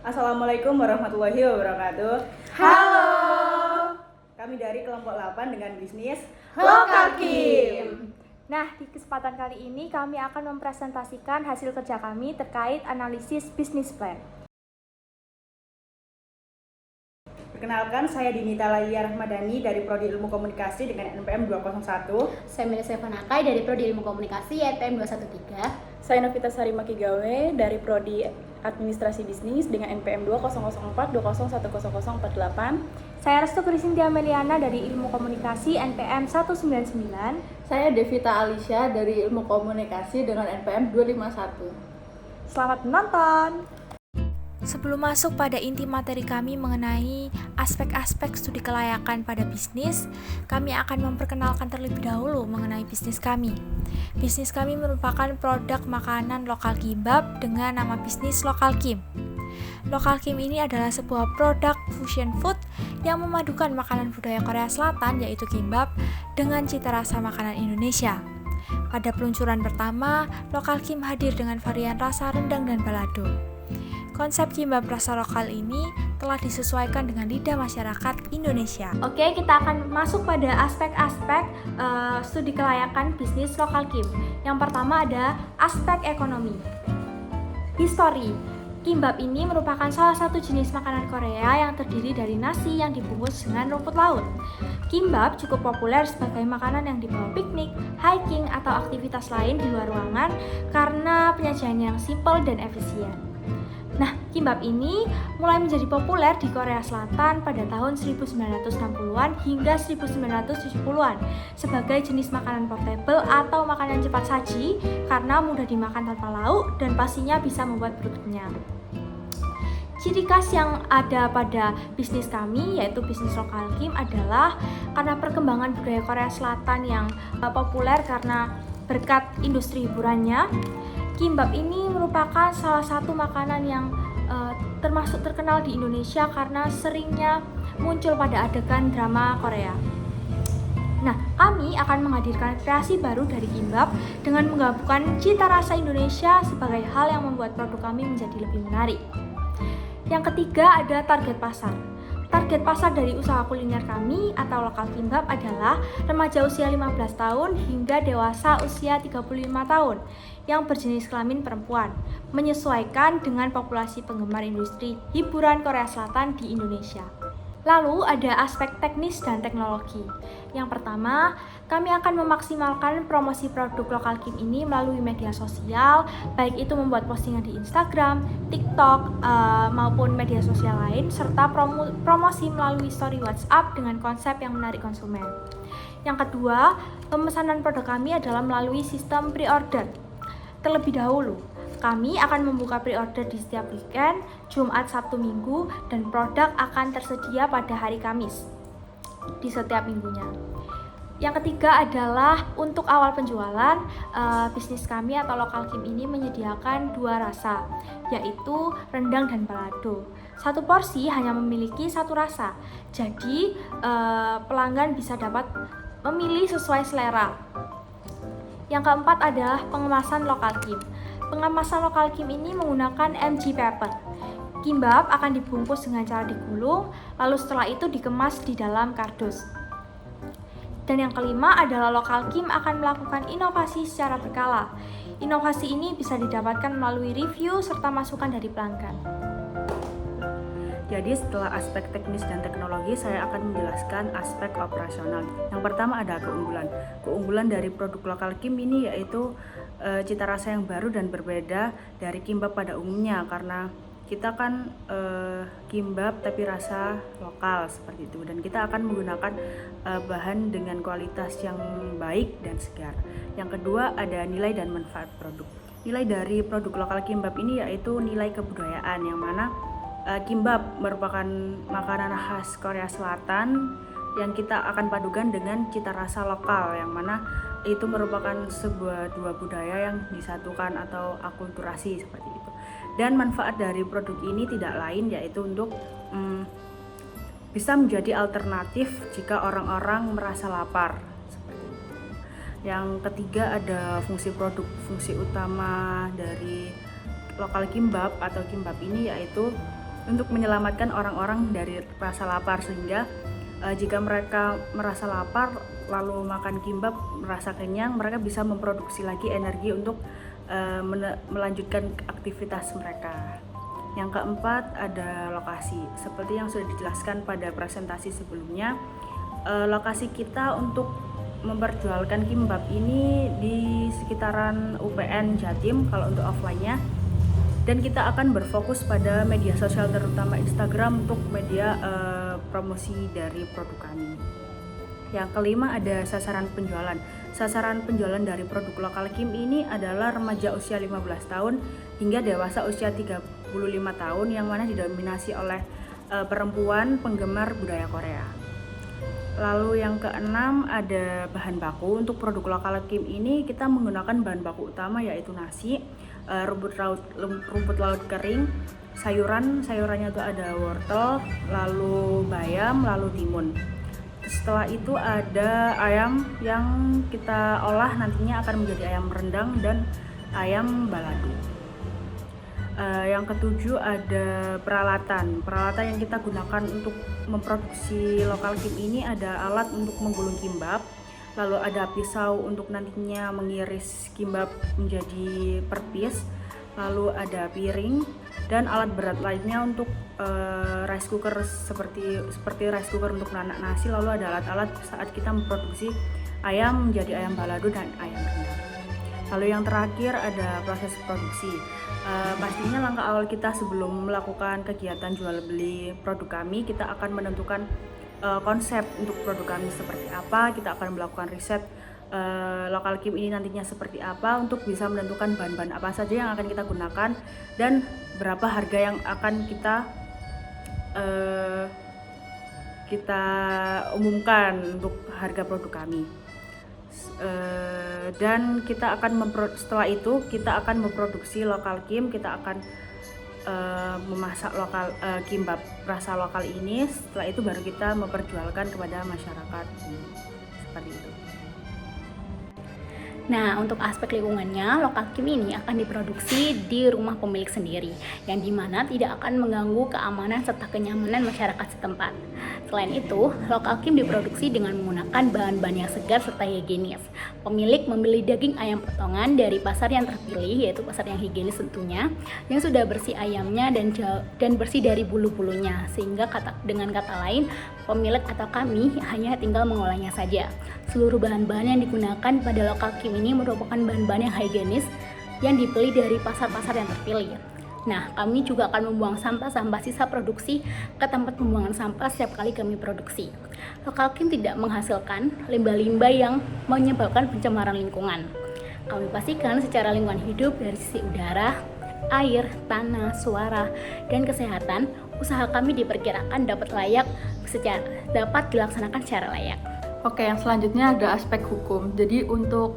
Assalamualaikum warahmatullahi wabarakatuh. Halo. Kami dari kelompok 8 dengan bisnis Lokal Kim. Nah, di kesempatan kali ini kami akan mempresentasikan hasil kerja kami terkait analisis bisnis plan. Perkenalkan, saya Dinita Layia Rahmadani dari Prodi Ilmu Komunikasi dengan NPM 201. Saya Melisa Fanakai dari Prodi Ilmu Komunikasi NPM 213. Saya Novita Sari Makigawe dari Prodi Administrasi Bisnis dengan NPM 2004-20101048. Saya Restu Krisintia Meliana dari Ilmu Komunikasi NPM 199. Saya Devita Alisha dari Ilmu Komunikasi dengan NPM 251. Selamat menonton! Sebelum masuk pada inti materi kami mengenai aspek-aspek studi kelayakan pada bisnis, kami akan memperkenalkan terlebih dahulu mengenai bisnis kami. Bisnis kami merupakan produk makanan lokal kimbap dengan nama bisnis Lokal Kim. Lokal Kim ini adalah sebuah produk fusion food yang memadukan makanan budaya Korea Selatan yaitu kimbap dengan cita rasa makanan Indonesia. Pada peluncuran pertama, Lokal Kim hadir dengan varian rasa rendang dan balado. Konsep kimbap rasa lokal ini telah disesuaikan dengan lidah masyarakat Indonesia. Oke, kita akan masuk pada aspek-aspek studi kelayakan bisnis Lokal Kim. Yang pertama ada aspek ekonomi. History. Kimbap ini merupakan salah satu jenis makanan Korea yang terdiri dari nasi yang dibungkus dengan rumput laut. Kimbap cukup populer sebagai makanan yang dibawa piknik, hiking, atau aktivitas lain di luar ruangan karena penyajiannya yang simpel dan efisien. Nah, kimbap ini mulai menjadi populer di Korea Selatan pada tahun 1960-an hingga 1970-an sebagai jenis makanan portable atau makanan cepat saji karena mudah dimakan tanpa lauk dan pastinya bisa membuat perut kenyang. Ciri khas yang ada pada bisnis kami yaitu bisnis Lokal Kim adalah karena perkembangan budaya Korea Selatan yang populer karena berkat industri hiburannya. Kimbap ini merupakan salah satu makanan yang termasuk terkenal di Indonesia karena seringnya muncul pada adegan drama Korea. Nah, kami akan menghadirkan kreasi baru dari kimbap dengan menggabungkan cita rasa Indonesia sebagai hal yang membuat produk kami menjadi lebih menarik. Yang ketiga ada target pasar. Target pasar dari usaha kuliner kami atau Lokal Kimbap adalah remaja usia 15 tahun hingga dewasa usia 35 tahun yang berjenis kelamin perempuan, menyesuaikan dengan populasi penggemar industri hiburan Korea Selatan di Indonesia. Lalu ada aspek teknis dan teknologi. Yang pertama, kami akan memaksimalkan promosi produk Lokal Kim ini melalui media sosial, baik itu membuat postingan di Instagram, TikTok, maupun media sosial lain, serta promosi melalui story WhatsApp dengan konsep yang menarik konsumen. Yang kedua, pemesanan produk kami adalah melalui sistem pre-order. Terlebih dahulu, kami akan membuka pre-order di setiap weekend, Jumat, Sabtu, Minggu, dan produk akan tersedia pada hari Kamis di setiap minggunya. Yang ketiga adalah untuk awal penjualan, bisnis kami atau Lokal Kim ini menyediakan 2 rasa, yaitu rendang dan balado. Satu porsi hanya memiliki 1 rasa, jadi pelanggan bisa dapat memilih sesuai selera. Yang keempat adalah pengemasan Lokal Kim. Pengemasan Lokal Kim ini menggunakan MG paper. Kimbap akan dibungkus dengan cara digulung, lalu setelah itu dikemas di dalam kardus. Dan yang kelima adalah Lokal Kim akan melakukan inovasi secara berkala. Inovasi ini bisa didapatkan melalui review serta masukan dari pelanggan. Jadi setelah aspek teknis dan teknologi, saya akan menjelaskan aspek operasional. Yang pertama ada keunggulan. Keunggulan dari produk Lokal Kim ini yaitu cita rasa yang baru dan berbeda dari kimbap pada umumnya karena kita kan kimbap tapi rasa lokal seperti itu, dan kita akan menggunakan bahan dengan kualitas yang baik dan segar. Yang kedua ada nilai dan manfaat produk. Nilai dari produk Lokal Kimbap ini yaitu nilai kebudayaan, yang mana kimbap merupakan makanan khas Korea Selatan yang kita akan padukan dengan cita rasa lokal, yang mana itu merupakan dua budaya yang disatukan atau akulturasi seperti itu. Dan manfaat dari produk ini tidak lain yaitu untuk bisa menjadi alternatif jika orang-orang merasa lapar seperti itu. Yang ketiga ada fungsi produk. Fungsi utama dari Lokal Kimbap atau kimbap ini yaitu untuk menyelamatkan orang-orang dari rasa lapar, sehingga jika mereka merasa lapar lalu makan kimbap merasa kenyang, mereka bisa memproduksi lagi energi untuk melanjutkan aktivitas mereka. Yang keempat ada lokasi. Seperti yang sudah dijelaskan pada presentasi sebelumnya, lokasi kita untuk memperjualkan kimbap ini di sekitaran UPN Jatim kalau untuk offline-nya, dan kita akan berfokus pada media sosial terutama Instagram untuk media promosi dari produk kami. Yang kelima ada sasaran penjualan. Sasaran penjualan dari produk lokal Kim ini adalah remaja usia 15 tahun hingga dewasa usia 35 tahun yang mana didominasi oleh perempuan penggemar budaya Korea. Lalu yang keenam ada bahan baku. Untuk produk lokal Kim ini kita menggunakan bahan baku utama yaitu nasi, rumput laut kering, sayurannya itu ada wortel, lalu bayam, lalu timun. Setelah itu ada ayam yang kita olah nantinya akan menjadi ayam rendang dan ayam balado. Yang ketujuh ada peralatan yang kita gunakan untuk memproduksi lokal Kim ini ada alat untuk menggulung kimbap, lalu ada pisau untuk nantinya mengiris kimbap menjadi per piece, lalu ada piring dan alat berat lainnya untuk rice cooker seperti rice cooker untuk menanak nasi, lalu ada alat-alat saat kita memproduksi ayam menjadi ayam balado dan ayam rendang. Lalu yang terakhir ada proses produksi. Pastinya langkah awal kita sebelum melakukan kegiatan jual beli produk kami, kita akan menentukan konsep untuk produk kami seperti apa, kita akan melakukan riset lokal Kim ini nantinya seperti apa untuk bisa menentukan bahan-bahan apa saja yang akan kita gunakan dan berapa harga yang akan kita umumkan untuk harga produk kami. Dan kita akan setelah itu kita akan memproduksi lokal Kim, kita akan memasak lokal kimbap rasa lokal ini. Setelah itu baru kita memperjualkan kepada masyarakat seperti itu. Nah, untuk aspek lingkungannya, lokal Kim ini akan diproduksi di rumah pemilik sendiri, yang dimana tidak akan mengganggu keamanan serta kenyamanan masyarakat setempat. Selain itu, lokal Kim diproduksi dengan menggunakan bahan-bahan yang segar serta higienis. Pemilik memilih daging ayam potongan dari pasar yang terpilih, yaitu pasar yang higienis tentunya, yang sudah bersih ayamnya dan bersih dari bulu-bulunya, sehingga dengan kata lain, pemilik atau kami hanya tinggal mengolahnya saja. Seluruh bahan-bahan yang digunakan pada lokal Kim ini merupakan bahan-bahan yang higienis yang dibeli dari pasar-pasar yang terpilih. Nah, kami juga akan membuang sampah-sampah sisa produksi ke tempat pembuangan sampah setiap kali kami produksi. Lokal Kim tidak menghasilkan limbah-limbah yang menyebabkan pencemaran lingkungan. Kami pastikan secara lingkungan hidup dari sisi udara, air, tanah, suara, dan kesehatan, usaha kami diperkirakan dapat dilaksanakan secara layak. Oke, yang selanjutnya ada aspek hukum. Jadi untuk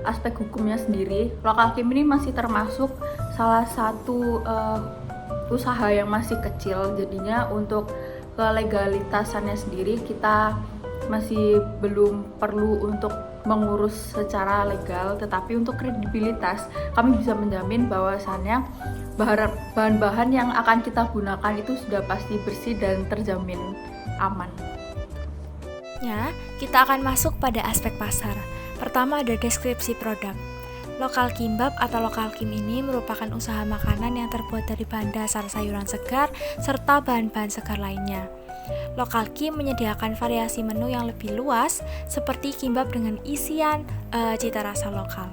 aspek hukumnya sendiri, lokal Kim ini masih termasuk salah satu usaha yang masih kecil. Jadinya untuk legalitasannya sendiri kita masih belum perlu untuk mengurus secara legal, tetapi untuk kredibilitas kami bisa menjamin bahwasannya bahan-bahan yang akan kita gunakan itu sudah pasti bersih dan terjamin aman. Ya, kita akan masuk pada aspek pasar. Pertama ada deskripsi produk. Lokal kimbap atau lokal Kim ini merupakan usaha makanan yang terbuat dari bahan dasar sayuran segar serta bahan-bahan segar lainnya. Lokal Kim menyediakan variasi menu yang lebih luas seperti kimbap dengan isian cita rasa lokal.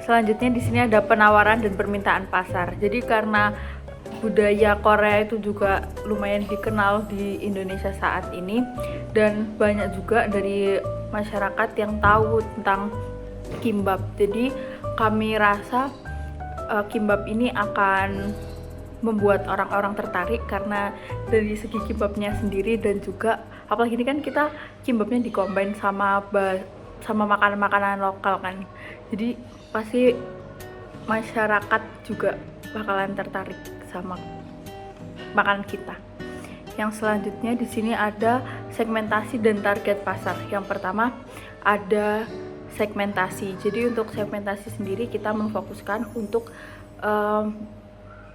Selanjutnya di sini ada penawaran dan permintaan pasar. Jadi karena budaya Korea itu juga lumayan dikenal di Indonesia saat ini dan banyak juga dari masyarakat yang tahu tentang kimbap. Jadi kami rasa kimbap ini akan membuat orang-orang tertarik karena dari segi kimbapnya sendiri, dan juga apalagi ini kan kita kimbapnya dikombin sama makanan-makanan lokal kan. Jadi pasti masyarakat juga bakalan tertarik sama makanan kita. Yang selanjutnya di sini ada segmentasi dan target pasar. Yang pertama ada segmentasi. Jadi untuk segmentasi sendiri kita memfokuskan untuk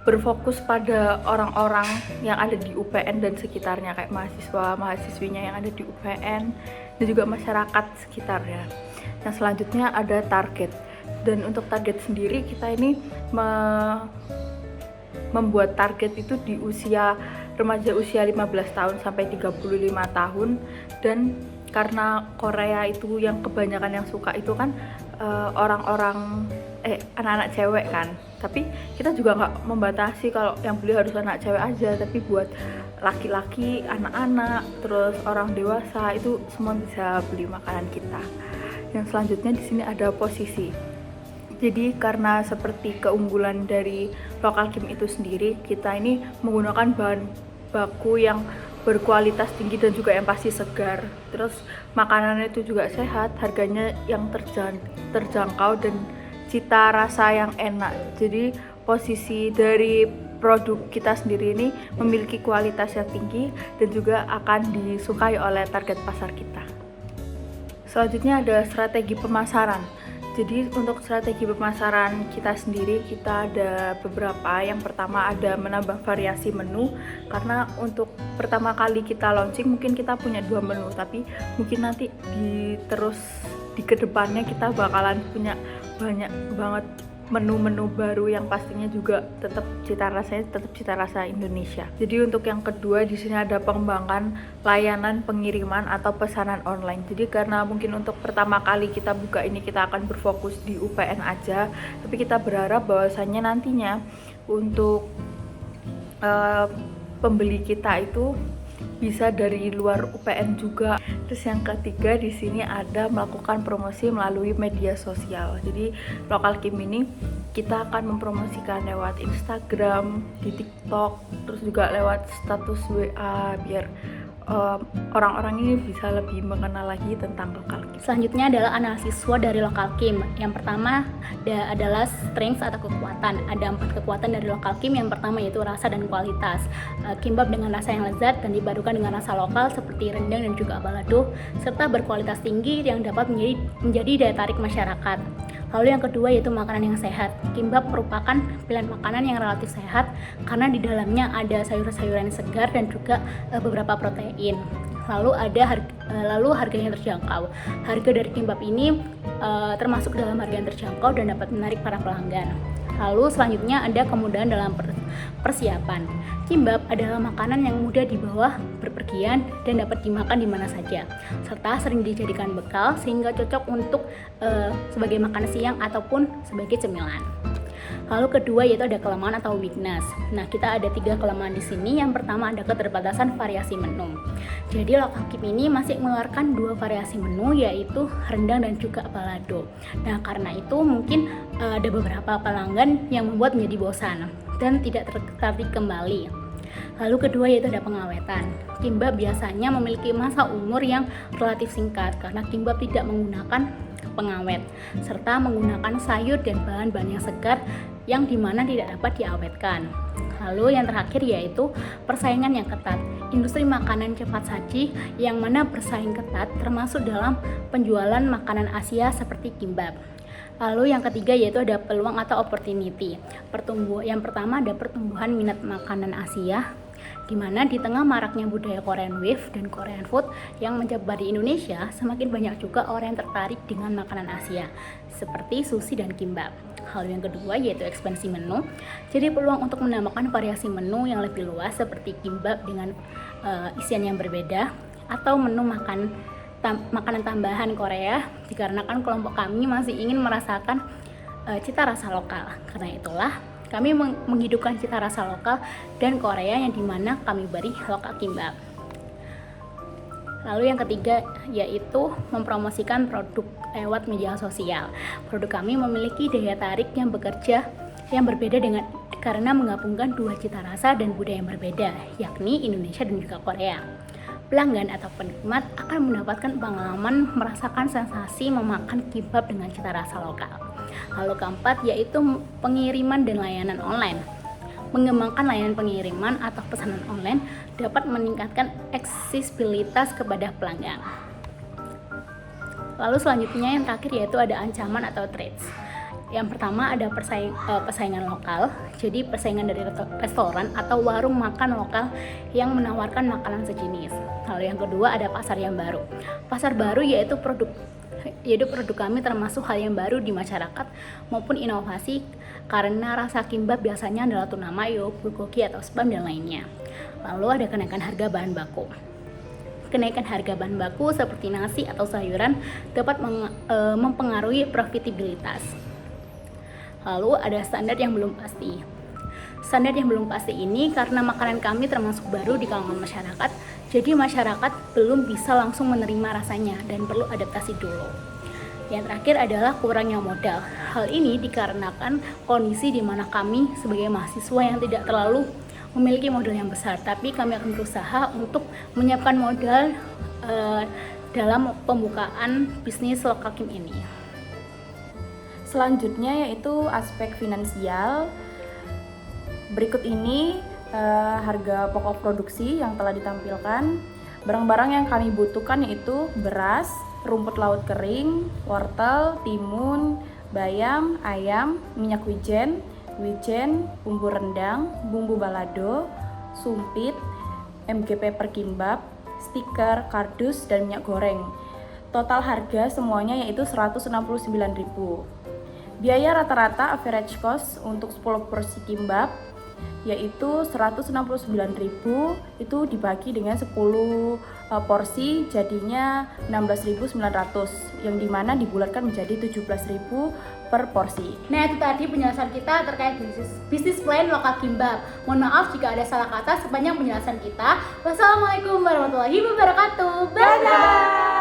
berfokus pada orang-orang yang ada di UPN dan sekitarnya, kayak mahasiswa-mahasiswinya yang ada di UPN dan juga masyarakat sekitarnya. Yang selanjutnya ada target. Dan untuk target sendiri kita ini membuat target itu di remaja usia 15 tahun sampai 35 tahun. Dan karena Korea itu yang kebanyakan yang suka itu kan anak-anak cewek kan, tapi kita juga nggak membatasi kalau yang beli harus anak cewek aja, tapi buat laki-laki, anak-anak, terus orang dewasa itu semua bisa beli makanan kita. Yang selanjutnya di sini ada posisi. Jadi karena seperti keunggulan dari Local Kim itu sendiri, kita ini menggunakan bahan baku yang berkualitas tinggi dan juga yang pasti segar. Terus makanannya itu juga sehat, harganya yang terjangkau dan cita rasa yang enak. Jadi posisi dari produk kita sendiri ini memiliki kualitas yang tinggi dan juga akan disukai oleh target pasar kita. Selanjutnya ada strategi pemasaran. Jadi untuk strategi pemasaran kita sendiri, kita ada beberapa. Yang pertama ada menambah variasi menu, karena untuk pertama kali kita launching mungkin kita punya 2 menu, tapi mungkin nanti di kedepannya kita bakalan punya banyak banget menu-menu baru yang pastinya juga tetap cita rasa Indonesia. Jadi untuk yang kedua di sini ada pengembangan layanan pengiriman atau pesanan online. Jadi karena mungkin untuk pertama kali kita buka ini kita akan berfokus di UPN aja, tapi kita berharap bahwasannya nantinya untuk pembeli kita itu bisa dari luar UPN juga. Terus yang ketiga di sini ada melakukan promosi melalui media sosial. Jadi Local Kim ini kita akan mempromosikan lewat Instagram, di TikTok, terus juga lewat status WA biar orang-orang ini bisa lebih mengenal lagi tentang Local Kim. Selanjutnya adalah analisis SWOT dari Local Kim. Yang pertama adalah strengths atau kekuatan. Ada 4 kekuatan dari Local Kim. Yang pertama yaitu rasa dan kualitas. Kimbap dengan rasa yang lezat dan dipadukan dengan rasa lokal seperti rendang dan juga balado, serta berkualitas tinggi yang dapat menjadi daya tarik masyarakat. Lalu yang kedua yaitu makanan yang sehat. Kimbap merupakan pilihan makanan yang relatif sehat karena di dalamnya ada sayur-sayuran segar dan juga beberapa protein. Lalu harganya terjangkau. Harga dari kimbap ini termasuk dalam harga yang terjangkau dan dapat menarik para pelanggan. Lalu selanjutnya ada kemudahan dalam persiapan. Kimbap adalah makanan yang mudah dibawa berpergian dan dapat dimakan di mana saja, serta sering dijadikan bekal sehingga cocok untuk sebagai makan siang ataupun sebagai cemilan. Lalu kedua yaitu ada kelemahan atau weakness. Nah, kita ada 3 kelemahan di sini. Yang pertama ada keterbatasan variasi menu. Jadi Local Kim ini masih mengeluarkan 2 variasi menu yaitu rendang dan juga balado. Nah, karena itu mungkin ada beberapa pelanggan yang membuat menjadi bosan dan tidak tertarik kembali. Lalu kedua yaitu ada pengawetan. Kimbap biasanya memiliki masa umur yang relatif singkat karena kimbap tidak menggunakan pengawet serta menggunakan sayur dan bahan-bahan yang segar yang dimana tidak dapat diawetkan. Lalu yang terakhir yaitu persaingan yang ketat. Industri makanan cepat saji yang mana bersaing ketat termasuk dalam penjualan makanan Asia seperti kimbap. Lalu yang ketiga yaitu ada peluang atau opportunity. Yang pertama ada pertumbuhan minat makanan Asia, di mana di tengah maraknya budaya Korean Wave dan Korean Food yang menjabar di Indonesia, semakin banyak juga orang yang tertarik dengan makanan Asia seperti sushi dan kimbap. Hal yang kedua yaitu ekspansi menu. Jadi peluang untuk menambahkan variasi menu yang lebih luas seperti kimbap dengan isian yang berbeda atau menu makanan tambahan Korea, dikarenakan kelompok kami masih ingin merasakan cita rasa lokal. Karena itulah kami menghidupkan cita rasa lokal dan Korea yang dimana kami beri Local Kimbap. Lalu yang ketiga yaitu mempromosikan produk lewat media sosial. Produk kami memiliki daya tarik yang berbeda karena menggabungkan 2 cita rasa dan budaya yang berbeda, yakni Indonesia dan juga Korea. Pelanggan atau penikmat akan mendapatkan pengalaman merasakan sensasi memakan kimbap dengan cita rasa lokal. Lalu keempat yaitu pengiriman dan layanan online. Mengembangkan layanan pengiriman atau pesanan online dapat meningkatkan aksesibilitas kepada pelanggan. Lalu selanjutnya yang terakhir yaitu ada ancaman atau threats. Yang pertama ada persaingan lokal, jadi persaingan dari restoran atau warung makan lokal yang menawarkan makanan sejenis. Lalu yang kedua ada pasar yang baru. Pasar baru yaitu produk kami termasuk hal yang baru di masyarakat maupun inovasi karena rasa kimbap biasanya adalah tuna mayo, bulgogi atau spam dan lainnya. Lalu ada kenaikan harga bahan baku. Kenaikan harga bahan baku seperti nasi atau sayuran dapat mempengaruhi profitabilitas. Lalu ada standar yang belum pasti. Standar yang belum pasti ini karena makanan kami termasuk baru di kalangan masyarakat, jadi masyarakat belum bisa langsung menerima rasanya dan perlu adaptasi dulu. Yang terakhir adalah kurangnya modal. Hal ini dikarenakan kondisi di mana kami sebagai mahasiswa yang tidak terlalu memiliki modal yang besar, tapi kami akan berusaha untuk menyiapkan modal dalam pembukaan bisnis Local Kim ini. Selanjutnya yaitu aspek finansial. Berikut ini harga pokok produksi yang telah ditampilkan. Barang-barang yang kami butuhkan yaitu beras, rumput laut kering, wortel, timun, bayam, ayam, minyak wijen, bumbu rendang, bumbu balado, sumpit, MGP per kimbap, stiker, kardus, dan minyak goreng. Total harga semuanya yaitu 169.000. Biaya rata-rata average cost untuk 10 porsi kimbap yaitu 169.000, itu dibagi dengan 10 porsi jadinya 16.900, yang dimana dibulatkan menjadi 17.000 per porsi. Nah, itu tadi penjelasan kita terkait bisnis plan Local Kimbap. Mohon maaf jika ada salah kata sepanjang penjelasan kita. Wassalamualaikum warahmatullahi wabarakatuh. Bye bye.